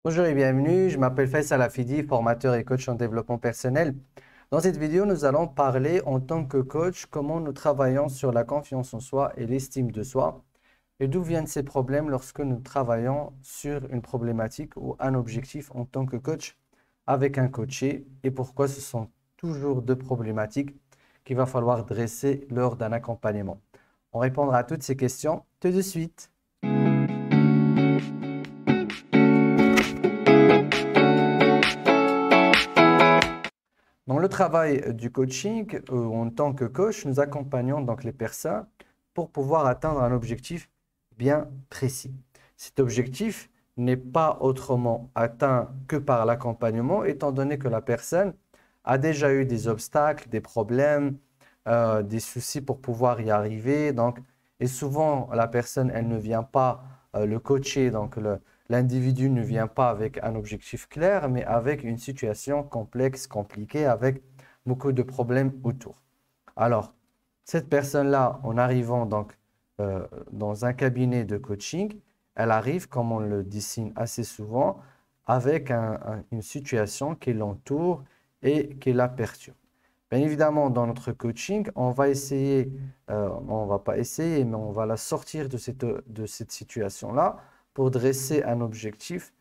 Bonjour et bienvenue, je m'appelle Faisal Afidi, formateur et coach en développement personnel. Dans cette vidéo, nous allons parler en tant que coach comment nous travaillons sur la confiance en soi et l'estime de soi et d'où viennent ces problèmes lorsque nous travaillons sur une problématique ou un objectif en tant que coach avec un coaché et pourquoi ce sont toujours deux problématiques qu'il va falloir dresser lors d'un accompagnement. On répondra à toutes ces questions tout de suite. Dans le travail du coaching, en tant que coach, nous accompagnons donc les personnes pour pouvoir atteindre un objectif bien précis. Cet objectif n'est pas autrement atteint que par l'accompagnement, étant donné que la personne a déjà eu des obstacles, des problèmes, des soucis pour pouvoir y arriver. Donc, et souvent, la personne, elle ne vient pas le coacher, donc l'individu ne vient pas avec un objectif clair, mais avec une situation complexe, compliquée, avec beaucoup de problèmes autour. Alors, cette personne-là, en arrivant donc dans un cabinet de coaching, elle arrive, comme on le dessine assez souvent, avec une situation qui l'entoure et qui la perturbe. Bien évidemment, dans notre coaching, on va essayer, on va pas essayer, mais on va la sortir de cette situation-là pour dresser un objectif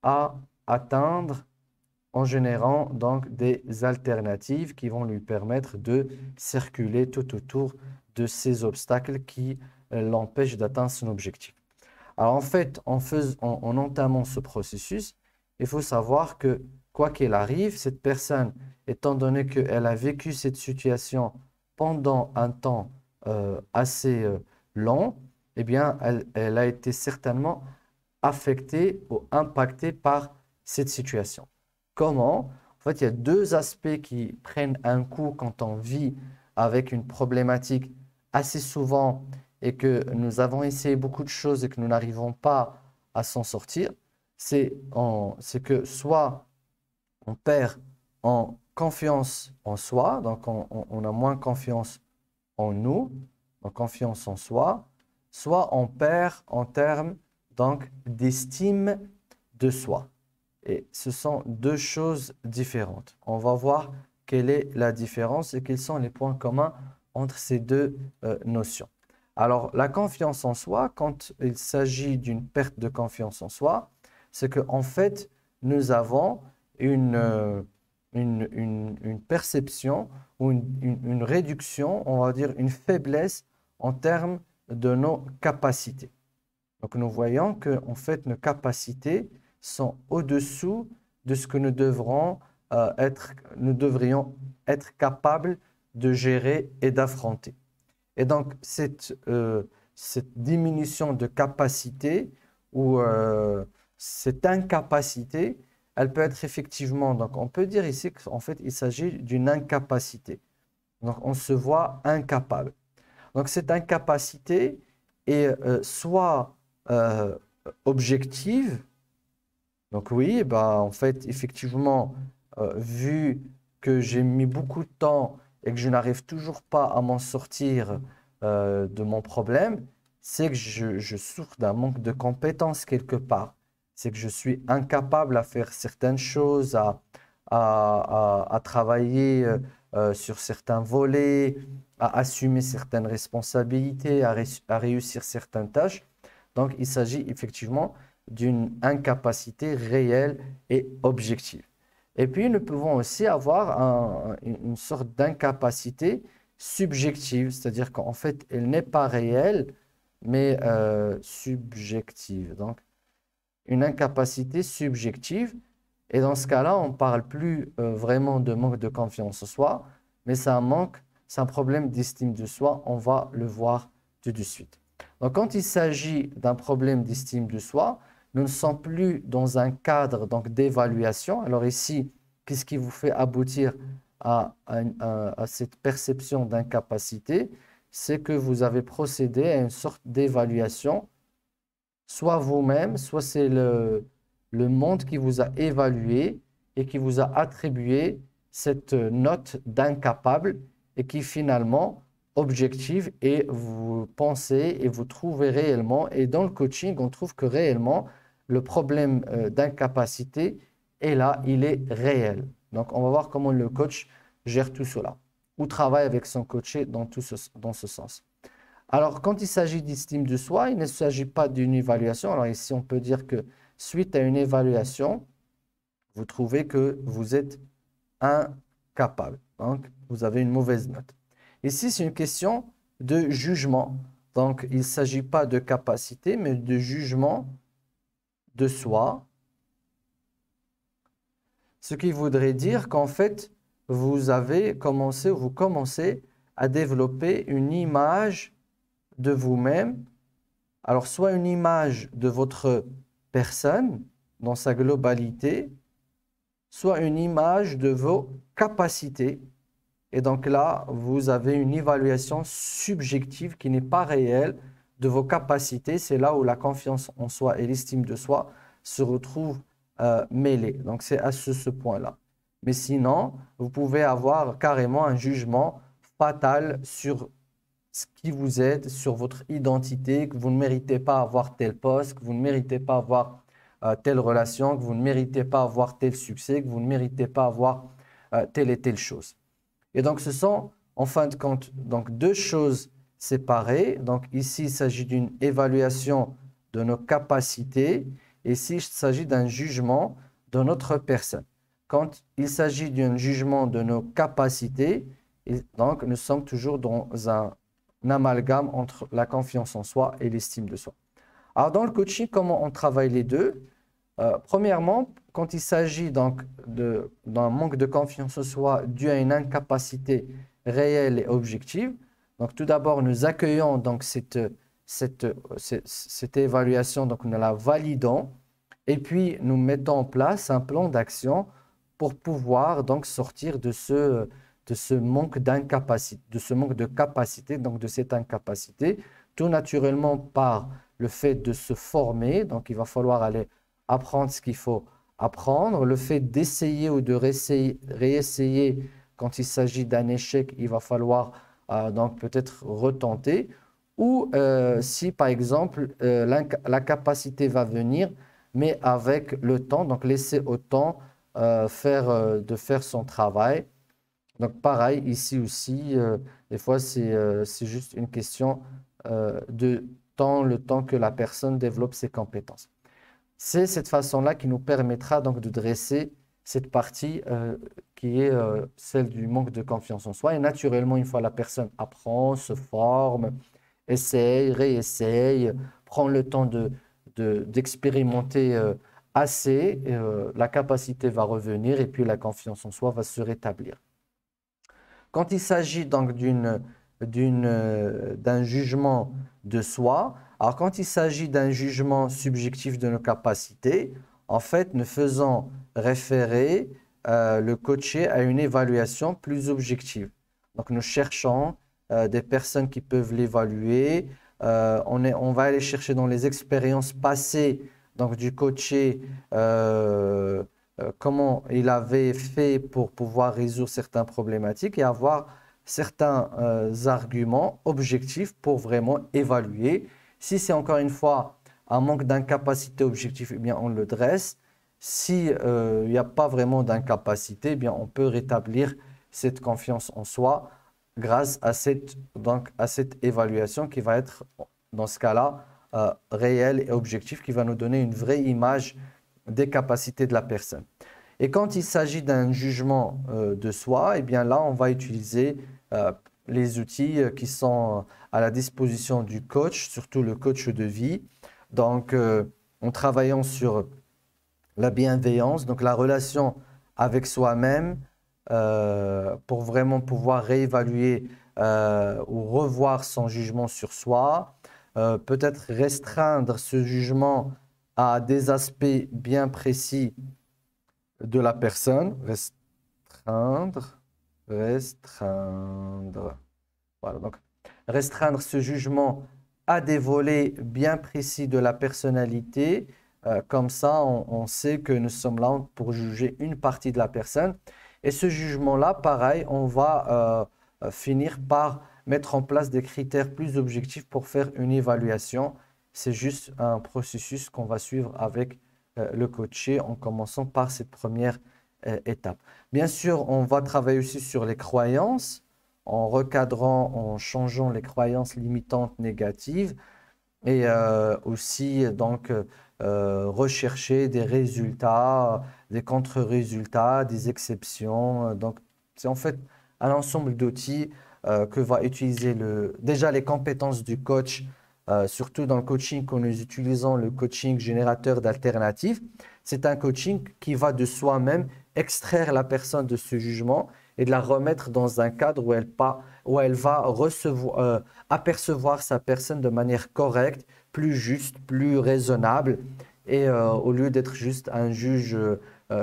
à atteindre en générant donc des alternatives qui vont lui permettre de circuler tout autour de ces obstacles qui l'empêchent d'atteindre son objectif. Alors en fait, en entamant ce processus, il faut savoir que quoi qu'il arrive, cette personne, étant donné qu'elle a vécu cette situation pendant un temps assez long, eh bien, elle a été certainement affectée ou impactée par cette situation. Comment? En fait, il y a deux aspects qui prennent un coup quand on vit avec une problématique assez souvent et que nous avons essayé beaucoup de choses et que nous n'arrivons pas à s'en sortir. C'est que soit on perd en confiance en soi, donc on a moins confiance en nous, en confiance en soi, soit on perd en termes donc d'estime de soi. Et ce sont deux choses différentes. On va voir quelle est la différence et quels sont les points communs entre ces deux notions. Alors, la confiance en soi, quand il s'agit d'une perte de confiance en soi, c'est qu'en fait, nous avons une perception ou une réduction, on va dire une faiblesse en termes de nos capacités. Donc, nous voyons que en fait, nos capacités sont au-dessous de ce que nous devrions être capables de gérer et d'affronter. Et donc, cette diminution de capacité ou cette incapacité, elle peut être effectivement, donc on peut dire ici qu'en fait, il s'agit d'une incapacité. Donc, on se voit incapable. Donc, cette incapacité est soit euh, objective. Donc oui, bah, en fait, effectivement, vu que j'ai mis beaucoup de temps et que je n'arrive toujours pas à m'en sortir de mon problème, c'est que je souffre d'un manque de compétences quelque part. C'est que je suis incapable à faire certaines choses, à travailler sur certains volets, à assumer certaines responsabilités, à réussir certaines tâches. Donc, il s'agit effectivement d'une incapacité réelle et objective. Et puis, nous pouvons aussi avoir une sorte d'incapacité subjective, c'est-à-dire qu'en fait, elle n'est pas réelle, mais subjective. Donc, une incapacité subjective. Et dans ce cas-là, on ne parle plus vraiment de manque de confiance en soi, mais c'est un problème d'estime de soi. On va le voir tout de suite. Donc, quand il s'agit d'un problème d'estime de soi, nous ne sommes plus dans un cadre donc d'évaluation. Alors ici, qu'est-ce qui vous fait aboutir à cette perception d'incapacité? C'est que vous avez procédé à une sorte d'évaluation, soit vous-même, soit c'est le monde qui vous a évalué et qui vous a attribué cette note d'incapable et qui finalement objective et vous pensez et vous trouvez réellement. Et dans le coaching, on trouve que réellement, le problème d'incapacité est là, il est réel. Donc, on va voir comment le coach gère tout cela ou travaille avec son coaché dans ce sens. Alors, quand il s'agit d'estime de soi, il ne s'agit pas d'une évaluation. Alors ici, on peut dire que suite à une évaluation, vous trouvez que vous êtes incapable. Donc, vous avez une mauvaise note. Ici, c'est une question de jugement. Donc, il ne s'agit pas de capacité, mais de jugement de soi. Ce qui voudrait dire qu'en fait, vous commencez à développer une image de vous-même. Alors, soit une image de votre personne dans sa globalité, soit une image de vos capacités. Et donc là, vous avez une évaluation subjective qui n'est pas réelle de vos capacités. C'est là où la confiance en soi et l'estime de soi se retrouvent mêlées. Donc c'est à ce point-là. Mais sinon, vous pouvez avoir carrément un jugement fatal sur ce qui vous êtes, sur votre identité, que vous ne méritez pas avoir tel poste, que vous ne méritez pas avoir telle relation, que vous ne méritez pas avoir tel succès, que vous ne méritez pas avoir telle et telle chose. Et donc, ce sont, en fin de compte, donc, deux choses séparées. Donc, ici, il s'agit d'une évaluation de nos capacités. Et ici, il s'agit d'un jugement de notre personne. Quand il s'agit d'un jugement de nos capacités, donc, nous sommes toujours dans un amalgame entre la confiance en soi et l'estime de soi. Alors, dans le coaching, comment on travaille les deux? Premièrement, quand il s'agit donc d'un manque de confiance en soi dû à une incapacité réelle et objective, donc tout d'abord, nous accueillons donc cette évaluation, donc nous la validons, et puis nous mettons en place un plan d'action pour pouvoir donc sortir de ce manque d'incapacité, de ce manque de capacité, donc de cette incapacité, tout naturellement par le fait de se former, donc il va falloir aller apprendre ce qu'il faut apprendre, le fait d'essayer ou de réessayer quand il s'agit d'un échec, il va falloir donc peut-être retenter, ou si par exemple la capacité va venir, mais avec le temps, donc laisser au temps de faire son travail. Donc pareil, ici aussi, des fois c'est juste une question de temps, le temps que la personne développe ses compétences. C'est cette façon-là qui nous permettra donc de dresser cette partie qui est celle du manque de confiance en soi. Et naturellement, une fois la personne apprend, se forme, essaye, réessaye, prend le temps d'expérimenter assez, la capacité va revenir et puis la confiance en soi va se rétablir. Quand il s'agit donc d'un jugement de soi, alors quand il s'agit d'un jugement subjectif de nos capacités, en fait, nous faisons référer le coaché à une évaluation plus objective. Donc, nous cherchons des personnes qui peuvent l'évaluer. On va aller chercher dans les expériences passées donc, du coaché comment il avait fait pour pouvoir résoudre certaines problématiques et avoir certains arguments objectifs pour vraiment évaluer. Si c'est encore une fois un manque d'incapacité objective, eh bien on le dresse. Si il n'y a pas vraiment d'incapacité, eh bien on peut rétablir cette confiance en soi grâce à cette évaluation qui va être, dans ce cas-là, réelle et objective, qui va nous donner une vraie image des capacités de la personne. Et quand il s'agit d'un jugement de soi, eh bien là, on va utiliser les outils qui sont à la disposition du coach, surtout le coach de vie. Donc, en travaillant sur la bienveillance, donc la relation avec soi-même, pour vraiment pouvoir réévaluer ou revoir son jugement sur soi, peut-être restreindre ce jugement à des aspects bien précis de la personne. Restreindre. Voilà, donc restreindre ce jugement à des volets bien précis de la personnalité. Comme ça, on sait que nous sommes là pour juger une partie de la personne. Et ce jugement-là, pareil, on va finir par mettre en place des critères plus objectifs pour faire une évaluation c'est juste un processus qu'on va suivre avec le coaché en commençant par cette première étape. Bien sûr, on va travailler aussi sur les croyances, en recadrant, en changeant les croyances limitantes négatives et aussi donc rechercher des résultats, des contre-résultats, des exceptions. Donc, c'est en fait un ensemble d'outils que va utiliser déjà les compétences du coach, surtout dans le coaching quand nous utilisons le coaching générateur d'alternatives. C'est un coaching qui va de soi-même extraire la personne de ce jugement et de la remettre dans un cadre où elle va apercevoir sa personne de manière correcte, plus juste, plus raisonnable, et au lieu d'être juste un juge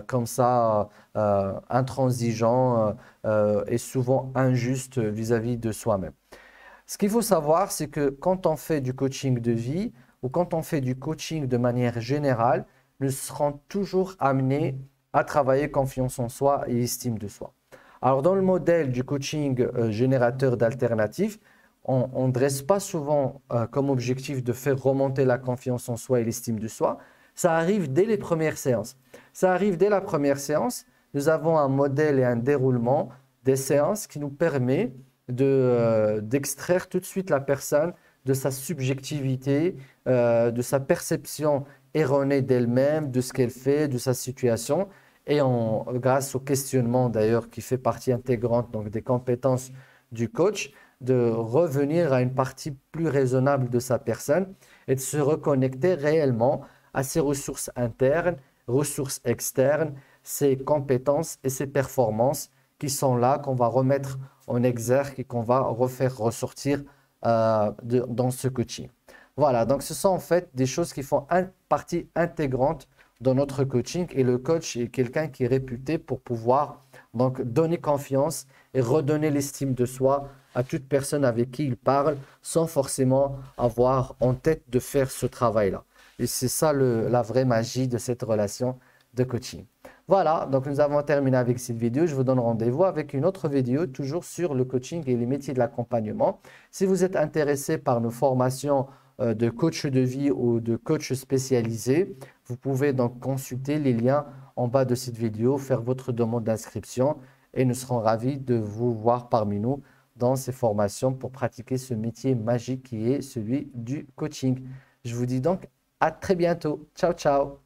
comme ça, intransigeant et souvent injuste vis-à-vis de soi-même. Ce qu'il faut savoir, c'est que quand on fait du coaching de vie ou quand on fait du coaching de manière générale, nous serons toujours amenés à travailler confiance en soi et estime de soi. Alors, dans le modèle du coaching générateur d'alternatives, on ne dresse pas souvent comme objectif de faire remonter la confiance en soi et l'estime de soi. Ça arrive dès les premières séances. Ça arrive dès la première séance. Nous avons un modèle et un déroulement des séances qui nous permet d'extraire tout de suite la personne de sa subjectivité, de sa perception erronée d'elle-même, de ce qu'elle fait, de sa situation. Et grâce au questionnement d'ailleurs qui fait partie intégrante donc, des compétences du coach, de revenir à une partie plus raisonnable de sa personne et de se reconnecter réellement à ses ressources internes, ressources externes, ses compétences et ses performances qui sont là, qu'on va remettre en exergue et qu'on va refaire ressortir dans ce coaching. Voilà, donc ce sont en fait des choses qui font partie intégrante dans notre coaching et le coach est quelqu'un qui est réputé pour pouvoir donc donner confiance et redonner l'estime de soi à toute personne avec qui il parle sans forcément avoir en tête de faire ce travail-là. Et c'est ça la vraie magie de cette relation de coaching. Voilà, donc nous avons terminé avec cette vidéo. Je vous donne rendez-vous avec une autre vidéo, toujours sur le coaching et les métiers de l'accompagnement. Si vous êtes intéressé par nos formations de coach de vie ou de coach spécialisé, vous pouvez donc consulter les liens en bas de cette vidéo, faire votre demande d'inscription et nous serons ravis de vous voir parmi nous dans ces formations pour pratiquer ce métier magique qui est celui du coaching. Je vous dis donc à très bientôt. Ciao, ciao.